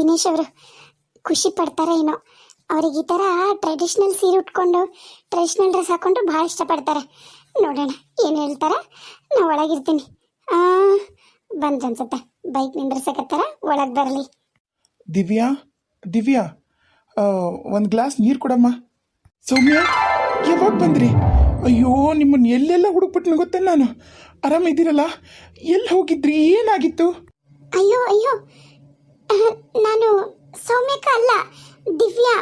ದಿನೇಶ್ ಅವರು ಖುಷಿ ಪಡ್ತಾರೆ ಏನೋ. ಅವ್ರಿಗೆ ಈ ಥರ ಟ್ರೆಡಿಷ್ನಲ್ ಸೀರೆ ಉಟ್ಕೊಂಡು ಟ್ರೆಡಿಷ್ನಲ್ ಡ್ರೆಸ್ ಹಾಕೊಂಡು ಭಾಳ ಇಷ್ಟಪಡ್ತಾರೆ. ನೋಡೋಣ ಏನು ಹೇಳ್ತಾರೆ. ನಾ ಒಳಗಿರ್ತೀನಿ. ಬಂದು ಅನ್ಸುತ್ತೆ, ಬೈಕ್ ನಿಂದ್ರಸಕತ್ತಾರ, ಒಳಗೆ ಬರಲಿ. ದಿವ್ಯಾ ದಿವ್ಯಾ, ಒಂದು ಗ್ಲಾಸ್ ನೀರು ಕೊಡಮ್ಮ. ಸೌಮ್ಯ, ಯಾವಾಗ ಬಂದ್ರಿ? ಅಯ್ಯೋ, ನಿಮ್ಮನ್ನು ಎಲ್ಲೆಲ್ಲ ಹುಡುಕ್ಬಿಟ್ಟು ಗೊತ್ತೇ ನಾನು. ಆರಾಮಿದ್ದೀರಲ್ಲ? ಎಲ್ಲಿ ಹೋಗಿದ್ರಿ? ಏನಾಗಿತ್ತು? ಅಯ್ಯೋ ಅಯ್ಯೋ, ನಾನು ಸೌಮ್ಯಕ್ಕ ಅಲ್ಲ, ದಿವ್ಯಾ.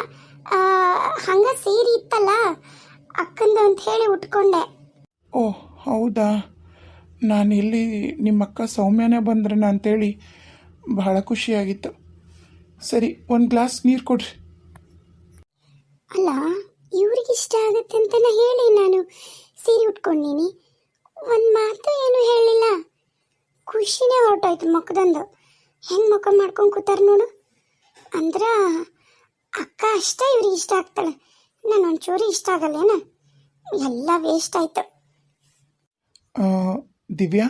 ಹಂಗ ಸೀರೆ ಇತ್ತಲ್ಲ ಅಕ್ಕಂದು ಅಂತ ಹೇಳಿ ಉಟ್ಕೊಂಡೆ. ಓಹ್ ಹೌದಾ. ನಾನು ಇಲ್ಲಿ ನಿಮ್ಮ ಅಕ್ಕ ಸೌಮ್ಯನೇ ಬಂದ್ರನ ಅಂತೇಳಿ ಬಹಳ ಖುಷಿಯಾಗಿತ್ತು. ಸರಿ, ಒಂದು ಗ್ಲಾಸ್ ನೀರು ಕೊಡ್ರಿ. ಅಲ್ಲ, ಇವ್ರಿಗೆ ಇಷ್ಟ ಆಗುತ್ತೆ ಅಂತ ಹೇಳಿ ನಾನು ಸೀರೆ ಉಟ್ಕೊಂಡೀನಿ. ಒಂದು ಮಾತು ಏನು ಹೇಳಿಲ್ಲ. ಖುಷಿನೇ ಹೊರಟೋಯ್ತು ಮುಖದಂದು. ಹೆಂಗೆ ಮುಖ ಮಾಡ್ಕೊಂಡು ಕೂತಾರ ನೋಡು. ಅಂದ್ರ ಅಕ್ಕ ಅಷ್ಟ ಇವ್ರಿಗೆ ಇಷ್ಟ ಆಗ್ತಾಳೆ, ನಾನು ಒಂಚೂರು ಇಷ್ಟ ಆಗಲ್ಲೇನ? ಎಲ್ಲ ವೇಸ್ಟ್ ಆಯ್ತು. ದಿವ್ಯಾ,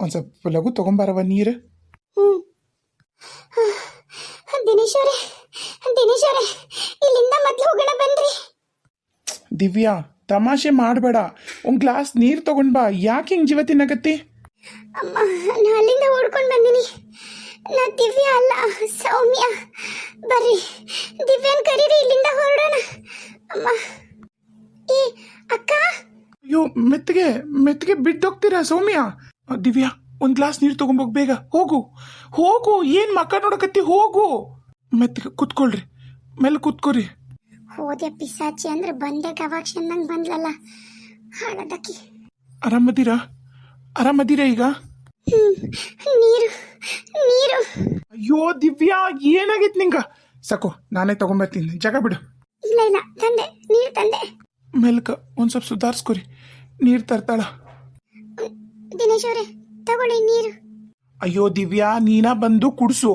ಒಂದು ಸ್ವಲ್ಪ ಲಘು ತೊಗೊಂಬಾರವ ನೀರು. ದಿನೇಶ್ ಅವರೇ, ದಿನೇಶ್ ಅವರೇ, ಇಲ್ಲಿಂದ ಮೊದಲು ಹೋಗೋಣ ಬನ್ರಿ. ದಿವ್ಯಾ, ತಮಾಷೆ ಮಾಡಬೇಡ. ಒಂದು ಗ್ಲಾಸ್ ನೀರು ತಗೊಂಡ್ ಬಾ. ಯಾಕೆ ಹಿಂಗೆ ಜೀವ ತಿನ್ನಕತ್ತಿ? ಅಮ್ಮ, ನಾ ಅಲ್ಲಿಂದ ಓಡ್ಕೊಂಡು ಬಂದೀನಿ. ನಾ ದಿವ್ಯಾ ಅಲ್ಲ, ಸೌಮ್ಯ. ಬರ್ರಿ, ದಿವ್ಯಾನ್ ಕರೀರಿ, ಇಲ್ಲಿಂದ ಹೊರಡೋಣ. ಅಮ್ಮ, ಏ ಅಕ್ಕ. ಅಯ್ಯೋ, ಮೆತ್ತಗೆ ಮೆತ್ತಗೆ ಬಿದ್ದೋಗ್ತೀರಾ ಸೌಮ್ಯ? ದಿವ್ಯಾ, ಒಂದು ಗ್ಲಾಸ್ ನೀರು ತಗೊಂಬೋಗ್ ಬೇಗ. ಹೋಗು ಹೋಗು, ಏನು ಮಕ್ಕ ನೋಡಕತ್ತಿ? ಹೋಗು. ಮೆತ್ತಗೆ ಕುತ್ಕೊಳ್ರಿ, ಮೇಲೆ ಕುತ್ಕೋರಿ. ಹೋದೆ ಪಿಸಾಚಿ ಅಂದ್ರೆ ಬಂದೆ ಗವಾಕ್ಷಂದಂಗೆ ಬಂದ್ಲಲ್ಲ, ಹಾಳದಕ್ಕಿ. ಆರಾಮದೀರಾ? ಆರಾಮದೀರಾ ಈಗ? ನೀರು ನೀರು. ಅಯ್ಯೋ ದಿವ್ಯಾ, ಏನಾಗೈತೆ ನಿಂಗ? ಸಾಕು, ನಾನೇ ತಗೊಂಬರ್ತೀನಿ, ಜಾಗ ಬಿಡು. ಇಲ್ಲ ಇಲ್ಲ, ತಂದೆ, ನೀರು ತಂದೆ. ಮೆಲ್ಕ ಒಂದು ಸ್ವಲ್ಪ ಸುಧಾರಿಸ್ಕೊರಿ. ನೀರು ತರ್ತಾಳ. ದಿನೇಶ್ ಅವರೇ, ತಗೊಳ್ಳಿ ನೀರು. ಅಯ್ಯೋ ದಿವ್ಯಾ, ನೀನಾ ಬಂದು ಕುಡ್ಸು.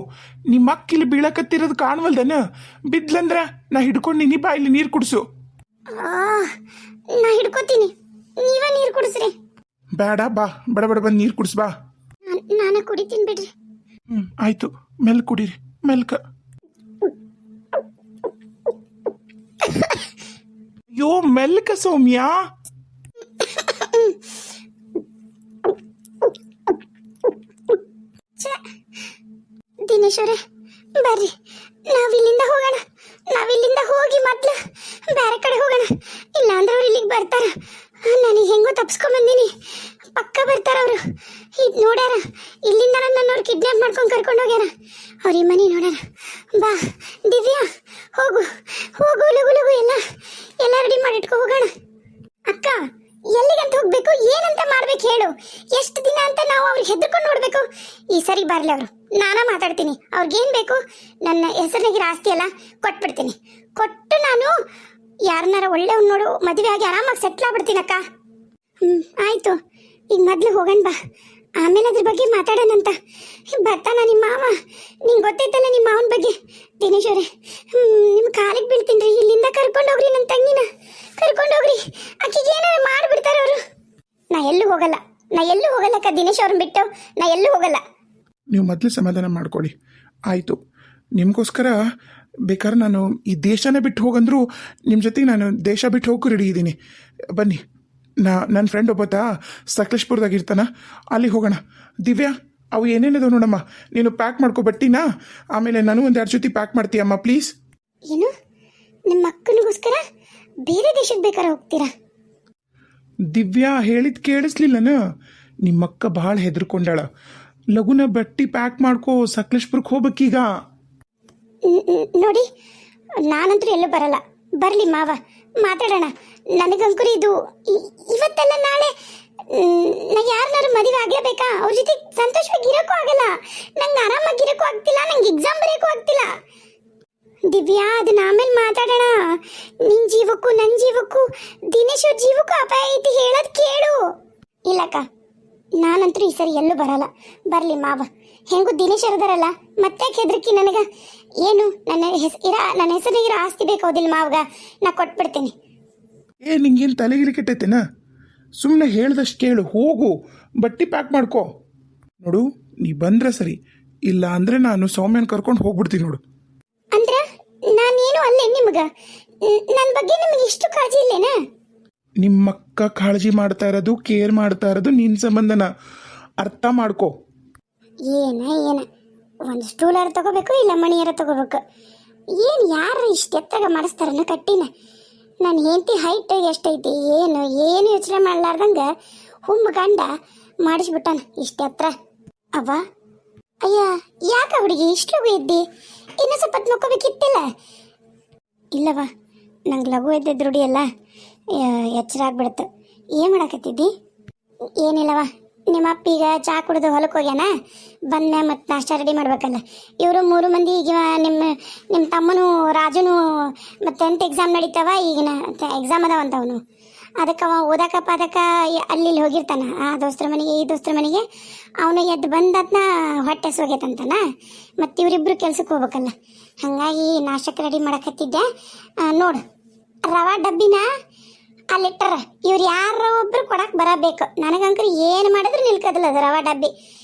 ನಿಮ್ಮ ಅಕ್ಕಿಲಿ ಬೀಳಕತ್ತಿರೋದು ಕಾಣವಲ್ದನ? ಬಿದ್ಲಂದ್ರ ನಾ ಹಿಡ್ಕೊಂಡಿನಿ, ಬಾ ಇಲ್ಲಿ ನೀರು ಕುಡ್ಸು. ನಾ ಹಿಡ್ಕೋತೀನಿ, ನೀವೇ ನೀರು ಕುಡಿಸ್ರಿ. ಬೇಡ, ಬಾ, ಬಡ ಬಡ ಬಂದು ನೀರು ಕುಡಿಸ್ ಬಾ. ನಾನು ಕುಡಿತೀನಿ ಬಿಡ್ರಿ. ಆಯ್ತು, ಮೆಲ್ ಕುಡೀರಿ, ಮೆಲ್ಕ. ಅಯ್ಯೋ ಮೆಲ್ಕ ಸೌಮ್ಯ. ದಿನೇಶ್ ಅವರೇ, ಬರ್ರಿ, ನಾವಿಲ್ಲಿಂದ ಹೋಗೋಣ. ನಾವಿಲ್ಲಿಂದ ಹೋಗಿ ಮೊದ್ಲು ಬೇರೆ ಕಡೆ ಹೋಗೋಣ. ಇಲ್ಲ ಅಂದ್ರೆ ಅವ್ರು ಇಲ್ಲಿಗೆ ಬರ್ತಾರ. ನನಗೆ ಹೆಂಗೋ ತಪ್ಸ್ಕೊಂಡ್ ಬಂದೀನಿ, ಪಕ್ಕ ಬರ್ತಾರ ಅವರು. ಇದು ನೋಡ್ಯಾರ, ಇಲ್ಲಿಂದ ನನ್ನವ್ರು ಕಿಡ್ನಾಪ್ ಮಾಡ್ಕೊಂಡು ಕರ್ಕೊಂಡು ಹೋಗ್ಯಾರ. ಅವ್ರ ಈ ಮನೆ ನೋಡ್ಯಾರ. ಬಾ ದಿವ್ಯಾ, ಹೋಗು ಹೋಗು, ಲಗು ಲಗು ಎಲ್ಲ ರೆಡಿ ಮಾಡಿಟ್ಕೊ, ಹೋಗೋಣ. ಅಕ್ಕ, ಎಲ್ಲಿಗಂತ ಹೋಗ್ಬೇಕು? ಏನಂತ ಮಾಡ್ಬೇಕು ಹೇಳು? ಎಷ್ಟು ದಿನ ಅಂತ ನಾವು ಅವ್ರಿಗೆ ಹೆದರ್ಕೊಂಡು ನೋಡ್ಬೇಕು? ಈ ಸರಿ ಬರ್ಲಿ ಅವರು, ನಾನಾ ಮಾತಾಡ್ತೀನಿ. ಅವ್ರಿಗೇನು ಬೇಕು? ನನ್ನ ಹೆಸರಿನಾಗಿರೋ ಆಸ್ತಿ ಎಲ್ಲ ಕೊಟ್ಬಿಡ್ತೀನಿ. ಕೊಟ್ಟು ನಾನು ಯಾರನ್ನಾರ ಒಳ್ಳೆಯವ್ನು ನೋಡು ಮದುವೆ ಆಗಿ ಆರಾಮಾಗಿ ಸೆಟ್ಲ್ ಆಗ್ಬಿಡ್ತೀನಿ ಅಕ್ಕ. ಆಯಿತು, ಈಗ ಮೊದಲು ಹೋಗೋಣ ಬಾ, ಆಮೇಲೆ ಅದ್ರ ಬಗ್ಗೆ ಮಾತಾಡೋಣಂತ. ಬರ್ತಾನ ನಿಮ್ಮ ಮಾವ? ನಿಂಗೆ ಗೊತ್ತೈತಲ್ಲ ನಿಮ್ಮ ಮಾವನ ಬಗ್ಗೆ. ದಿನೇಶ್ ಅವರೇ, ನಿಮ್ಮ ಕಾಲಿಗೆ ಬೀಳ್ತೀನಿ ರೀ. ಇಲ್ಲಿಂದ ಕರ್ಕೊಂಡೋಗ್ರಿ, ನನ್ನ ತಂಗಿನ ಕರ್ಕೊಂಡೋಗ್ರಿ. ಆಕೆಗೆ ಏನಾರು ಮಾಡಿಬಿಡ್ತಾರೆ ಅವರು. ನಾ ಎಲ್ಲೂ ಹೋಗಲ್ಲ, ನಾ ಎಲ್ಲೂ ಹೋಗಲ್ಲಕ್ಕ. ದಿನೇಶ್ ಅವ್ರನ್ನ ಬಿಟ್ಟು ನಾ ಎಲ್ಲೂ ಹೋಗಲ್ಲ. ನೀವು ಮೊದಲು ಸಮಾಧಾನ ಮಾಡ್ಕೊಳ್ಳಿ. ಆಯಿತು, ನಿಮಗೋಸ್ಕರ ಬೇಕಾದ್ರೆ ನಾನು ಈ ದೇಶನೇ ಬಿಟ್ಟು ಹೋಗಂದ್ರು ನಿಮ್ಮ ಜೊತೆಗೆ ನಾನು ದೇಶ ಬಿಟ್ಟು ಹೋಗು ರೆಡಿ ಇದ್ದೀನಿ. ಬನ್ನಿ, ನನ್ನ ಫ್ರೆಂಡ್ ಒಬ್ಬತ್ತ ಸಕಲೇಶ್ಪುರದಾಗಿರ್ತಾನ, ಅಲ್ಲಿಗೆ ಹೋಗೋಣ. ದಿವ್ಯಾ, ಅವು ಏನೇನಿದಾವೆ ನೋಡಮ್ಮ, ನೀನು ಪ್ಯಾಕ್ ಮಾಡ್ಕೊ ಬಟ್ಟಿನಾ. ಆಮೇಲೆ ನಾನು ಒಂದೆರಡು ಜೊತೆ ಪ್ಯಾಕ್ ಮಾಡ್ತೀಯಮ್ಮ ಪ್ಲೀಸ್. ಏನು, ನಿಮ್ಮ ಅಕ್ಕನಿಗೋಸ್ಕರ ಬೇರೆ ದೇಶಕ್ಕೆ ಬೇಕಾರೆ ಹೋಗ್ತೀರಾ? ದಿವ್ಯಾ, ಹೇಳಿದ್ ಕೇಳಿಸ್ಲಿಲ್ಲನ? ನಿಮ್ಮಕ್ಕ ಭಾಳ ಹೆದರ್ಕೊಂಡಾಳ. ಲಗುನ ಬಟ್ಟಿ ಪ್ಯಾಕ್ ಮಾಡ್ಕೋ, ಸಕಲೇಶ್ಪುರಕ್ಕೆ ಹೋಗ್ಬೇಕೀಗ. ನೋಡಿ, ನಾನಂತೂ ಎಲ್ಲೂ ಬರಲ್ಲ. ಬರಲಿ ಮಾವ, ಮಾತಾಡೋಣ. ನನಗಂಕುರಿ ಇದು ಇವತ್ತಲ್ಲ ನಾಳೆ ನಾ ಯಾರನ್ನಾರು ಮದುವೆ ಆಗಲೇಬೇಕಾ? ಅವ್ರ ಜೊತೆ ಸಂತೋಷವಾಗಿ ಇರೋಕ್ಕೂ ಆಗಲ್ಲ, ನಂಗೆ ಆರಾಮಾಗಿರೋಕ್ಕೂ ಆಗ್ತಿಲ್ಲ, ನಂಗೆ ಎಕ್ಸಾಮ್ ಬರೆಯೋಕ್ಕೂ ಆಗ್ತಿಲ್ಲ. ದಿವ್ಯಾ, ಅದನ್ನ ಆಮೇಲೆ ಮಾತಾಡೋಣ. ನಿನ್ನ ಜೀವಕ್ಕೂ ನನ್ನ ಜೀವಕ್ಕೂ ದಿನೇಶ್ ಅವ್ರ ಜೀವಕ್ಕೂ ಅಪಾಯ ಐತಿ, ಹೇಳೋದು ಕೇಳು. ಇಲ್ಲಕ್ಕ, ನಾನಂತೂ ಈ ಸರಿ ಎಲ್ಲೂ ಬರಲ್ಲ. ಬರಲಿ ಮಾವ, ಹೆಂಗೂ ದಿನೇಶ್ ಇರದಾರಲ್ಲ, ಮತ್ತೆ ಹೆದರ್ಕಿ ನನಗ? ಏನು, ನನ್ನ ಹೆಸರಿಗಿರೋ ಆಸ್ತಿ ಬೇಕಾಗೋದಿಲ್ಲ ಮಾವಗ, ನಾ ಕೊಟ್ಬಿಡ್ತೀನಿ. ನಿಂಗೇನು ತಲೆಗಿಲಿ ಕೆಟ್ಟೈತೇನ? ಸುಮ್ಮನೆ ಹೇಳ್ದಷ್ಟು ಕೇಳು, ಹೋಗು, ಬಟ್ಟೆ ಪ್ಯಾಕ್ ಮಾಡ್ಕೋ. ನೋಡು, ನೀ ಬಂದ್ರೆ ಸರಿ, ಇಲ್ಲ ಅಂದರೆ ನಾನು ಸೌಮ್ಯನ ಕರ್ಕೊಂಡು ಹೋಗ್ಬಿಡ್ತೀನಿ ನೋಡು. ಅಂದ್ರ ನಾನೇನು ಅಲ್ಲೇ ನಿಮಗ ನನ್ನ ಬಗ್ಗೆ ನಿಮಗೆ ಇಷ್ಟು ಕಾಳಜಿ ಇಲ್ಲೇನ? ನಿಮ್ಮಕ್ಕ ಕಾಳಜಿ ಮಾಡ್ತಾ ಇರೋದು, ಕೇರ್ ಮಾಡ್ತಾ ಇರೋದು ನಿನ್ನ ಸಂಬಂಧನ. ಅರ್ಥ ಮಾಡ್ಕೋ. ಏನ ಒಂದು ಸ್ಟೂಲರ ತಗೋಬೇಕು, ಇಲ್ಲ ಮಣಿಯರ ತಗೋಬೇಕು. ಏನು ಯಾರು ಇಷ್ಟು ಎತ್ತಾಗ ಮಾಡಿಸ್ತಾರನ ಕಟ್ಟಿನ? ನನ್ನ ಹೆಂಡತಿ ಹೈಟ್ ಎಷ್ಟೈತಿ ಏನು ಯೋಚನೆ ಮಾಡ್ಲಾರ್ದಂಗೆ ಹುಮ್ಮ ಗಂಡ ಮಾಡಿಸ್ಬಿಟ್ಟಾನ ಇಷ್ಟು ಎತ್ತರ. ಅವ್ವ ಅಯ್ಯ, ಯಾಕ ಹುಡುಗಿ ಇಷ್ಟು ಲಘು ಇದ್ದಿ? ಇನ್ನೂ ಸ್ವಲ್ಪ ಹೊತ್ತು ಮಕ್ಕೋಬೇಕಿತ್ತಿಲ್ಲ? ಇಲ್ಲವ, ನಂಗೆ ಲಘು ಎದ್ದಿದ್ದು ರೂಢಿ ಅಲ್ಲ, ಎಚ್ಚರ ಆಗ್ಬಿಡುತ್ತೆ. ಏನು ಮಾಡಾಕತ್ತಿದ್ದಿ? ಏನಿಲ್ಲವ, ನಿಮ್ಮ ಅಪ್ಪ ಈಗ ಚಹಾ ಕುಡಿದು ಹೊಲಕ್ಕೆ ಹೋಗ್ಯಾನ, ಬಂದೆ ಮತ್ತು ನಾಷ್ಟ ರೆಡಿ ಮಾಡ್ಬೇಕಲ್ಲ. ಇವರು 3 ಮಂದಿ ಈಗ ನಿಮ್ಮ ತಮ್ಮನು ರಾಜುನು ಮತ್ತು 10th ಎಕ್ಸಾಮ್ ನಡೀತಾವ. ಈಗಿನ ಎಕ್ಸಾಮ್ ಅದಾವಂತ ಅವನು. ಅದಕ್ಕೆ ಅವ ಓದಕ್ಕಪ್ಪ ಅದಕ್ಕೆ ಅಲ್ಲಿ ಹೋಗಿರ್ತಾನ ಆ ದೋಸ್ತರ ಮನೆಗೆ ಈ ದೋಸ್ತರ ಮನೆಗೆ. ಅವನು ಎದ್ದು ಬಂದದ್ನ ಹೊಟ್ಟೆ ಸೋಗೈತಂತಾನ. ಮತ್ತು ಇವರಿಬ್ರು ಕೆಲ್ಸಕ್ಕೆ ಹೋಗ್ಬೇಕಲ್ಲ, ಹಾಗಾಗಿ ನಾಷ್ಟಕ್ಕೆ ರೆಡಿ ಮಾಡಕತ್ತಿದ್ದೆ. ನೋಡು, ರವಾ ಡಬ್ಬಿನ ಅಲ್ಲಿಟ್ಟಾರ. ಇವ್ರು ಯಾರೋ ಒಬ್ರು ಕೊಡಕ್ಕೆ ಬರಬೇಕು. ನನಗಂಕರು ಏನು ಮಾಡಿದ್ರು ನಿಲ್ಕೋದಿಲ್ಲ ಅದು ರವಾ ಡಬ್ಬಿ.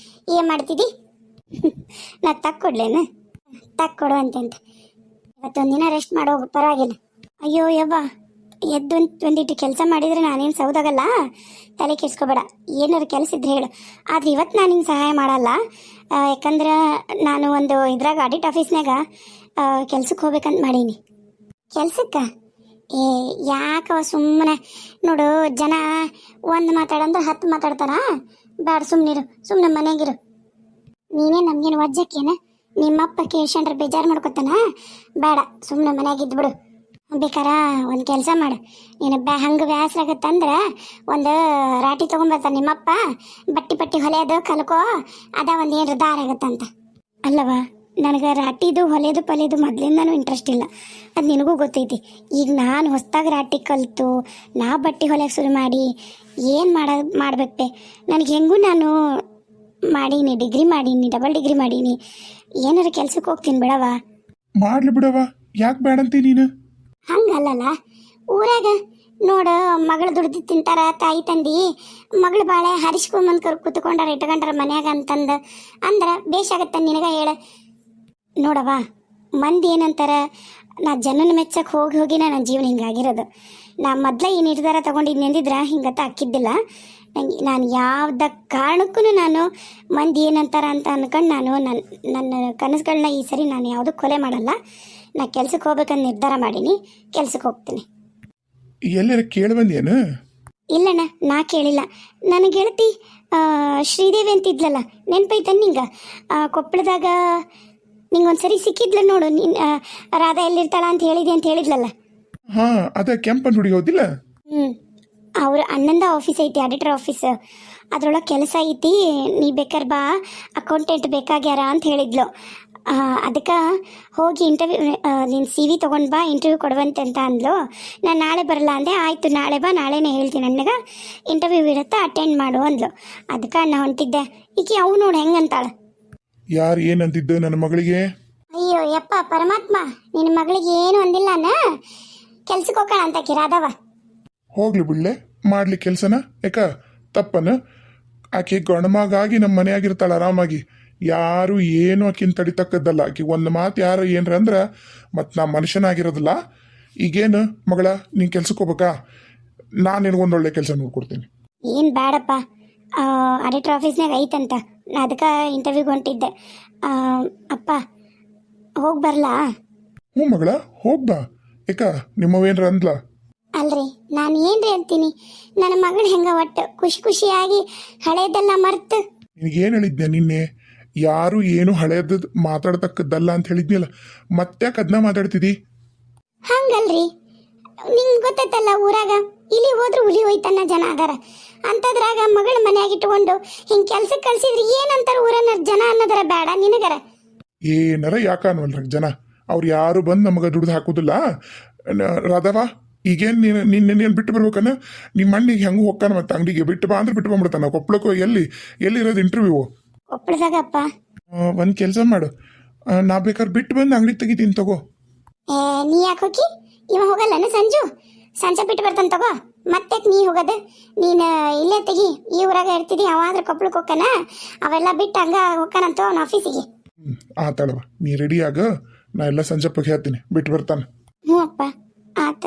ಏನು ಮಾಡ್ತಿದ್ದಿ? ನಾ ತಕ್ಕೊಡ್ಲೇನು? ತಕ್ಕೊಡು ಅಂತ ಇವತ್ತೊಂದಿನ ರೆಸ್ಟ್ ಮಾಡೋಗು, ಪರವಾಗಿಲ್ಲ. ಅಯ್ಯೋ ಯವ್ವ, ಎದ್ದು ಒಂದಿಟ್ಟು ಕೆಲಸ ಮಾಡಿದರೆ ನಾನೇನು ಸೌದಾಗಲ್ಲ, ತಲೆ ಕೆಡ್ಸ್ಕೊಬೇಡ. ಏನಾರು ಕೆಲಸ ಇದ್ರೆ ಹೇಳು. ಆದರೆ ಇವತ್ತು ನಾನು ನಿಂಗೆ ಸಹಾಯ ಮಾಡಲ್ಲ, ಯಾಕಂದ್ರೆ ನಾನು ಒಂದು ಇದ್ರಾಗ ಆಡಿಟ್ ಆಫೀಸ್ನಾಗ ಕೆಲ್ಸಕ್ಕೆ ಹೋಗ್ಬೇಕಂತ ಮಾಡೀನಿ. ಕೆಲ್ಸಕ್ಕೆ ಯಾಕವ ಸುಮ್ಮನೆ ನೋಡು, ಜನ ಒಂದು ಮಾತಾಡಂದ್ರೆ 10 ಮಾತಾಡ್ತಾರ. ಬೇಡ, ಸುಮ್ಮನೆ ಮನೆಗಿರು. ನೀನೇ ನಮ್ಗೇನು ವಜ್ಜಕ್ಕೇನ? ನಿಮ್ಮಪ್ಪ ಕೇಳ್ಕೊಂಡ್ರೆ ಬೇಜಾರು ಮಾಡ್ಕೊತಾನ. ಬೇಡ, ಸುಮ್ಮನೆ ಮನೆಯಾಗಿದ್ದು ಬಿಡು. ಬೇಕಾರ ಒಂದು ಕೆಲಸ ಮಾಡು, ನೀನು ಹಂಗೆ ಬ್ಯಾಸ್ರ ಆಗತ್ತಂದ್ರೆ ಒಂದು ರಾಟಿ ತೊಗೊಂಬರ್ತಾನೆ ನಿಮ್ಮಪ್ಪ. ಬಟ್ಟಿ ಹೊಲೆಯೋದು ಕಲ್ಕೋ, ಅದ ಒಂದು ಏನು ದಾರ ಆಗತ್ತಂತ. ಅಲ್ಲವಾ, ನನಗೆ ರಾಟಿದು ಹೊಲೆಯೋದು ಪಲೆಯೋದು ಮೊದಲಿಂದನೂ ಇಂಟ್ರೆಸ್ಟ್ ಇಲ್ಲ, ಅದು ನಿನಗೂ ಗೊತ್ತೈತಿ. ಈಗ ನಾನು ಹೊಸ್ದಾಗಿ ರಾಟಿ ಕಲಿತು ನಾ ಬಟ್ಟೆ ಹೊಲೆಯೋಕೆ ಶುರು ಮಾಡಿ ಏನು ಮಾಡಬೇಕೇ? ನನಗೆ ಹೆಂಗೂ ನಾನು ಮಾಡೀನಿ, ಡಿಗ್ರಿ ಮಾಡೀನಿ, ಡಬಲ್ ಡಿಗ್ರಿ ಮಾಡೀನಿ. ಏನಾರು ಕೆಲ್ಸಕ್ಕೆ ಹೋಗ್ತೀನಿ ಬಿಡವ. ಮಾಡ್ಲಿ ಬಿಡವ, ಯಾಕೆ ಬೇಡಂತಿ ನೀನು? ಹಂಗಲ್ಲಲ್ಲ, ಊರಾಗ ನೋಡು, ಮಗಳು ದುಡ್ದು ತಿಂತಾರ ತಾಯಿ ತಂದಿ, ಮಗಳು ಬಾಳೆ ಹರಿಸ್ಕೊಂಬಂದು ಕುತ್ಕೊಂಡಾರ ಇಟ್ಕೊಂಡಾರ ಮನ್ಯಾಗ ಅಂತಂದು ಅಂದ್ರೆ ಬೇಷಾಗತ್ತ ನಿನಗ ಹೇಳ. ನೋಡವ, ಮಂದಿ ಏನಂತಾರ, ನಾ ಜನನ ಮೆಚ್ಚಕ್ಕೆ ಹೋಗಿ ನನ್ನ ಜೀವನ ಹಿಂಗಾಗಿರೋದು. ನಾ ಮೊದಲೇ ಈ ನಿರ್ಧಾರ ತೊಗೊಂಡಿದ್ದು ನಿಂದಿದ್ರೆ ಹಿಂಗತ್ತ ಅಕ್ಕಿದ್ದಿಲ್ಲ. ನಾನು ಯಾವ್ದ ಕಾರಣಕ್ಕೂ ನಾನು ಮಂದಿ ಏನಂತಾರ ಅಂತ ಅನ್ಕೊಂಡು ನಾನು ನನ್ನ ಕನಸುಗಳನ್ನ ಈ ಸರಿ ನಾನು ಯಾವುದೂ ಕೊಲೆ ಮಾಡಲ್ಲ. ನಾ ಕೆಲ್ಸಕ್ಕೆ ಹೋಗ್ಬೇಕಂತ ನಿರ್ಧಾರ ಮಾಡೀನಿ, ಕೆಲ್ಸಕ್ಕೆ ಹೋಗ್ತೀನಿ. ಎಲ್ಲರ ಕೇಳಿ ಬಂದೇನು? ಇಲ್ಲಣ್ಣ, ನಾ ಕೇಳಿಲ್ಲ. ನನಗೆ ಗೆಳತಿ ಶ್ರೀದೇವಿ ಅಂತಿದ್ಲಲ್ಲ, ನೆನಪೈತ ನಿಂಗೆ? ಕೊಪ್ಪಳದಾಗ ನಿಂಗೊಂದ್ಸರಿ ಸಿಕ್ಕಿದ್ಲ ನೋಡು, ರಾಧಾ ಎಲ್ಲಿರ್ತಾಳ ಅಂತ ಹೇಳಿದ್ಲಲ್ಲ. ಹಾ, ಅದ ಕೆಂಪನ್ ಹುಡುಗಿ ಹೋದಿಲ್ಲ? ಅವ್ರ ಅಣ್ಣಂದ ಆಫೀಸ್ ಐತಿ, ಆಡಿಟರ್ ಆಫೀಸ್. ಅದ್ರೊಳಗೆ ಕೆಲಸ ಐತಿ, ನೀ ಬೇಕಾರೆ ಬಾ, ಅಕೌಂಟೆಂಟ್ ಬೇಕಾಗ್ಯಾರ ಅಂತ ಹೇಳಿದ್ಲು. ಅದಕ್ಕೆ ಹೋಗಿ ನಿನ್ನ CV ತೊಗೊಂಡು ಬಾ, ಇಂಟರ್ವ್ಯೂ ಕೊಡುವಂತೆ ಅಂತ ಅಂದ್ಲು. ನಾನು ನಾಳೆ ಬರಲ್ಲ ಅಂದೆ. ಆಯಿತು, ನಾಳೆ ಬಾ, ನಾಳೆನೇ ಹೇಳ್ತೀನಿ, ನನಗೆ ಇಂಟರ್ವ್ಯೂ ಇರುತ್ತೆ, ಅಟೆಂಡ್ ಮಾಡು ಅಂದ್ಲು. ಅದಕ್ಕೆ ನಾ ಹೊಂಟಿದ್ದೆ. ಈಗ ಅವು ನೋಡು ಹೆಂಗಂತಾಳೆ. ಯಾರು ಏನಂತಿದ್ದು ನನ್ನ ಮಗಳಿಗೆ? ಅಯ್ಯೋ ಯಪ್ಪ ಪರಮಾತ್ಮ, ನಿನ್ನ ಮಗಳಿಗೆ ಏನು ಅಂದಿಲ್ಲನ, ಕೆಲ್ಸಕ್ಕೆ ಹೋಗೋಣ ಅಂತ ಕಿರಾದವ. ಹೋಗ್ಲಿ ಬಿಡ್ಲೆ, ಮಾಡ್ಲಿ ಕೆಲ್ಸನ. ಯಾಕ ತಪ್ಪನ? ಆಕೆ ಗಣಮಗಾಗಿ ನಮ್ಮ ಮನೆಯಾಗಿರ್ತಾಳೆ ಆರಾಮಾಗಿ. ಯಾರು ಏನು ಆಕಿನ ತಡಿತಕ್ಕದ್ದಲ್ಲ. ಆಕೆ ಒಂದು ಮಾತು ಯಾರು ಏನ್ರ ಅಂದ್ರೆ ಮತ್ತು ನಾ ಮನುಷ್ಯನಾಗಿರೋದಿಲ್ಲ. ಈಗೇನು ಮಗಳ, ನೀನು ಕೆಲ್ಸಕ್ಕೆ ಹೋಗ್ಬೇಕಾ? ನಾನು ನಿನಗೊಂದೊಳ್ಳೆ ಕೆಲಸ ನೋಡ್ಕೊಡ್ತೀನಿ. ಏನು ಬೇಡಪ್ಪ, ಆಡಿಟರ್ ಆಫೀಸ್ನಾಗ ಐತಂತ, ಅದಕ್ಕೆ ಇಂಟರ್ವ್ಯೂಗೆ ಹೊಂಟಿದ್ದೆ. ಅಪ್ಪ ಹೋಗಿ ಬರಲಾ? ಹ್ಞೂ ಮಗಳ, ಹೋಗ್ಬಾ. ಯಾಕ ನಿಮ್ಮವೇನ್ರ ಅಂದ್ಲ? ಅಲ್ರಿ, ನಾನು ಏನ್ರಿ ಅಂತೀನಿ, ನನ್ನ ಮಗಳು ಹೆಂಗ ಒಟ್ಟು ಖುಷಿಯಾಗಿ ಹಳೇದೆಲ್ಲ ಮರ್ತು. ನಿನಗೇನು ಹೇಳಿದ್ದೆ ನಿನ್ನೆ? ಯಾರು ಏನು ಹಳೇದು ಮಾತಾಡ್ತಕ್ಕದ್ದಲ್ಲ ಅಂತ ಹೇಳಿದ್ನಿಲ್ಲ, ಮತ್ತೆ ಅದನ್ನ ಮಾತಾಡ್ತಿದ್ದಿ? ಹಂಗಲ್ರಿ, ನಿಂಗೆ ಗೊತ್ತೈತಲ್ಲ, ಊರಾಗ ಇಲ್ಲಿ ಹೋದ್ರು ಹುಲಿ ಹೋಯ್ತನ್ನ ಜನ ಅದಾರ. ಅಂತದ್ರಾಗ ಮಗಳ ಮನೆಯಾಗಿಟ್ಕೊಂಡು ಹಿಂಗೆ ಕೆಲ್ಸಕ್ಕೆ ಕಳ್ಸಿದ್ರಿ ಏನಂತಾರ ಊರನ್ನ ಜನ ಅನ್ನೋದರ ಬೇಡ ನಿನಗರ? ಏನಾರ ಯಾಕ ಅನ್ನವಲ್ರ ಜನ, ಅವ್ರು ಯಾರು ಬಂದು ನಮಗೆ ದುಡ್ದು ಹಾಕೋದಿಲ್ಲ. ರಾಧವ, ಈಗೇನು ನೀನು ಬಿಟ್ಟು ಬರ್ಬೇಕನ್ನ? ನಿಮ್ಮ ಅಣ್ಣಿಗೆ ಹೆಂಗೂ ಹೋಗ್ತಾನ, ಮತ್ತೆ ಅಂಗಡಿಗೆ ಬಿಟ್ಟು ಬಾ ಅಂದ್ರೆ ಬಿಟ್ಟು ಬಂದ್ಬಿಡ್ತಾನ. ಕೊಪ್ಪಳಕ್ಕೂ ಎಲ್ಲಿರೋದು ಇಂಟರ್ವ್ಯೂ? ಕೊಪ್ಪಳದಾಗಪ್ಪ. ಒಂದು ಕೆಲಸ ಮಾಡು, ನಾ ಬೇಕಾದ್ರೆ ಬಿಟ್ಟು ಬಂದು ಅಂಗಡಿ ತೆಗಿತೀನಿ, ತಗೋ. ನೀ ಯಾಕೆ ಹೋಗಿ? ಇವ ಹೋಗಲ್ಲನ ಸಂಜೆ ಬಿಟ್ಟು ಬರ್ತಾನೆ, ತಗೋ. ಮತ್ತೆ ನೀ ಹೋಗೋದು? ನೀನು ಇಲ್ಲೇ ತೆಗಿ, ಈ ಊರಾಗ ಇರ್ತಿದಿ. ಅವಾದ್ರೆ ಕೊಪ್ಪಳಕ್ಕೆ ಹೋಗ್ತಾನ, ಅವೆಲ್ಲ ಬಿಟ್ಟು ಹಂಗ ಹೋಗ್ತಾನಂತ ಅವನ ಆಫೀಸಿಗೆ. ಆತಾಳವ ನೀ ರೆಡಿ ಆಗ ನಾ ಎಲ್ಲ ಸಂಜೆ ಹೇಳ್ತೀನಿ ಬಿಟ್ಟು ಬರ್ತಾನೆ ಹ್ಞೂ ಅಪ್ಪ ಆತ